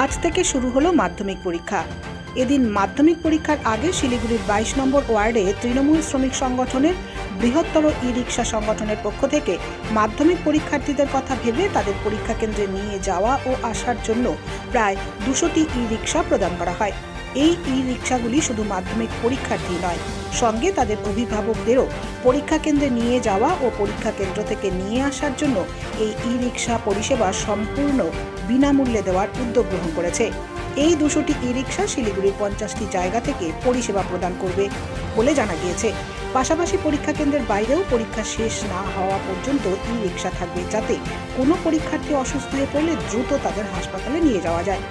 আজ থেকে শুরু হলো মাধ্যমিক পরীক্ষা। এদিন মাধ্যমিক পরীক্ষার আগে শিলিগুড়ির 22 নম্বর ওয়ার্ডে তৃণমূল শ্রমিক সংগঠনের বৃহত্তর ই-রিক্সা সংগঠনের পক্ষ থেকে মাধ্যমিক পরীক্ষার্থীদের কথা ভেবে তাদের পরীক্ষা কেন্দ্রে নিয়ে যাওয়া ও আসার জন্য প্রায় 200টি ই-রিক্সা প্রদান করা হয়। এই ই-রিক্সাগুলি শুধু মাধ্যমিক পরীক্ষার্থী নয়, সঙ্গে তাদের অভিভাবকদেরও পরীক্ষা কেন্দ্রে নিয়ে যাওয়া ও পরীক্ষা কেন্দ্র থেকে নিয়ে আসার জন্য এই ই-রিক্সা পরিষেবা সম্পূর্ণ বিনামূল্যে দেওয়ার উদ্যোগ গ্রহণ করেছে। এই 200টি ই-রিক্সা শিলিগুড়ির 50টি জায়গা থেকে পরিষেবা প্রদান করবে বলে জানা গিয়েছে। পাশাপাশি পরীক্ষা কেন্দ্রের বাইরেও পরীক্ষা শেষ না হওয়া পর্যন্ত ই-রিক্সা থাকবে, যাতে কোনো পরীক্ষার্থী অসুস্থ হয়ে পড়লে দ্রুত তাদের হাসপাতালে নিয়ে যাওয়া যায়।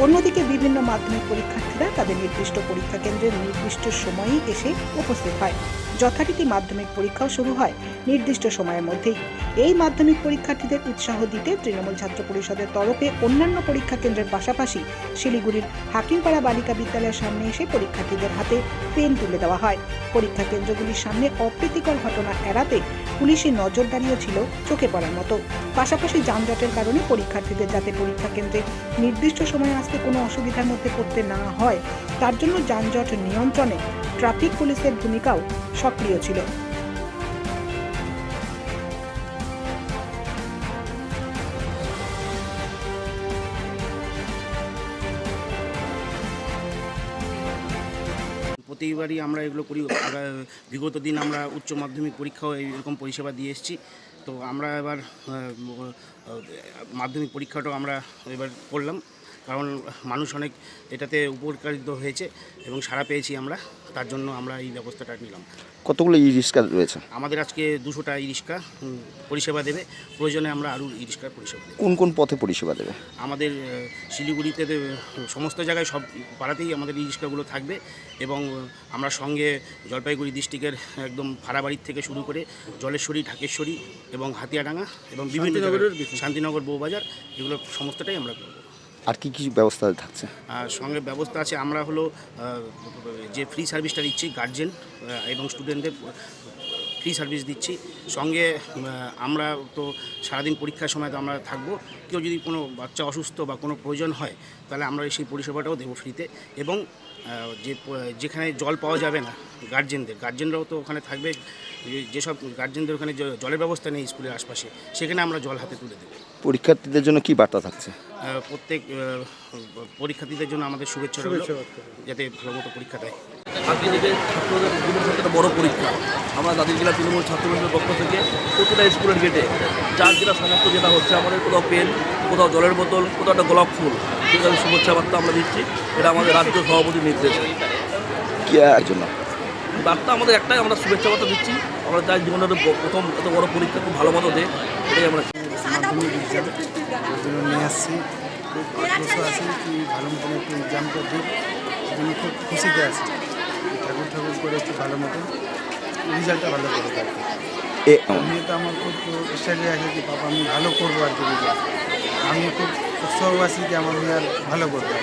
অন্যদিকে বিভিন্ন মাধ্যমিক পরীক্ষার্থীরা তাদের নির্দিষ্ট পরীক্ষা কেন্দ্রের নির্দিষ্ট সময়েই এসে উপস্থিত হয়। যথারীতি মাধ্যমিক পরীক্ষাও শুরু হয় নির্দিষ্ট সময়ের মধ্যেই। এই মাধ্যমিক পরীক্ষার্থীদের উৎসাহ দিতে তৃণমূল ছাত্র পরিষদের তরফে অন্যান্য পরীক্ষা কেন্দ্রের পাশাপাশি শিলিগুড়ির হাকিমপাড়া বালিকা বিদ্যালয়ের সামনে এসে পরীক্ষার্থীদের হাতে পেন তুলে দেওয়া হয়। পরীক্ষা কেন্দ্রগুলির সামনে অপ্রীতিকর ঘটনা এড়াতে পুলিশের নজরদারিও ছিল চোখে পড়ার মতো। পাশাপাশি যানজটের কারণে পরীক্ষার্থীদের যাতে পরীক্ষা কেন্দ্রে নির্দিষ্ট সময়ে আসতে কোনো অসুবিধার মধ্যে পড়তে না হয়, তার জন্য যানজট নিয়ন্ত্রণে ট্রাফিক পুলিশের ভূমিকাও সক্রিয় ছিল। প্রতিবারই আমরা এগুলো করি। বিগত দিন আমরা উচ্চ মাধ্যমিক পরীক্ষাও এরকম পরিষেবা দিয়ে এসেছি। তো আমরা এবার মাধ্যমিক পরীক্ষাটাও আমরা এবার করলাম, কারণ মানুষ অনেক এটাতে উপকারিত হয়েছে এবং সাড়া পেয়েছি আমরা, তার জন্য আমরা এই ব্যবস্থাটা নিলাম। কতগুলো ই রিক্সা রয়েছে? আমাদের আজকে 200টা ই রিক্সা পরিষেবা দেবে, প্রয়োজনে আমরা আরও ই রিক্সার পরিষেবা দেবো। কোন কোন পথে পরিষেবা দেবে? আমাদের শিলিগুড়িতে সমস্ত জায়গায় সব পাড়াতেই আমাদের ই রিক্সাগুলো থাকবে এবং আমরা সঙ্গে জলপাইগুড়ি ডিস্ট্রিক্টের একদম ভাড়াবাড়ির থেকে শুরু করে জলেশ্বরী, ঢাকেশ্বরী এবং হাতিয়াডাঙ্গা এবং বিভিন্ন শান্তিনগর, বউবাজার, এগুলো সমস্তটাই আমরা করবো। আর কি কি ব্যবস্থা থাকছে? আর সঙ্গে ব্যবস্থা আছে, আমরা হলো যে ফ্রি সার্ভিসটা দিচ্ছি গার্জেন এবং স্টুডেন্টদের ফ্রি সার্ভিস দিচ্ছি। সঙ্গে আমরা তো সারাদিন পরীক্ষার সময় তো আমরা থাকবো, কেউ যদি কোনো বাচ্চা অসুস্থ বা কোনো প্রয়োজন হয় তাহলে আমরা সেই পরিষেবাটাও দেবো ফ্রিতে। এবং যেখানে জল পাওয়া যাবে না গার্জেনরাও তো ওখানে থাকবে, যেসব গার্জেনদের ওখানে জলের ব্যবস্থা নেই স্কুলের আশপাশে, সেখানে আমরা জল হাতে তুলে দেবো। পরীক্ষার্থীদের জন্য কি বার্তা থাকছে? প্রত্যেক পরীক্ষার্থীদের জন্য আমাদের শুভেচ্ছা রইল, যাতে ভালো মতো পরীক্ষা দেয়। আজকে যে ছাত্রদের একটা বড় পরীক্ষা, আমরা দাদির জেলা তৃণমূল ছাত্র পরিষদের পক্ষ থেকে প্রতিটা স্কুলের গেটে যার যেটা সমস্ত যেটা হচ্ছে, আমাদের কোথাও পেন, কোথাও জলের বোতল, কোথাও একটা গোলাপ ফুল, ঠিক আছে, শুভেচ্ছা বার্তা আমরা দিচ্ছি। এটা আমাদের রাজ্য সভাপতির নির্দেশ। কি জন্য বার্তা আমাদের একটাই, আমরা শুভেচ্ছা বার্তা দিচ্ছি। আমরা চাই জীবনের প্রথম এত বড় পরীক্ষা খুব ভালো মতো দেয়, এটাই আমরা মাধ্যমিক এক্সাম জন্য নিয়ে আসছি। খুব আগ্রহ আছে কি ভালো মতন একটু এক্সামটা দিই, জন্য খুব খুশিতে আছি। ঠাকুর করে একটু ভালো মতো রেজাল্টটা ভালো করে থাকি। আমি তো আমার খুব স্টাইলে আছে কি বাবা আমি ভালো করবো আর কি রেজাল্ট। আমি খুব উৎসাহ আছি যে আমার মেয়ে আর ভালো করবো।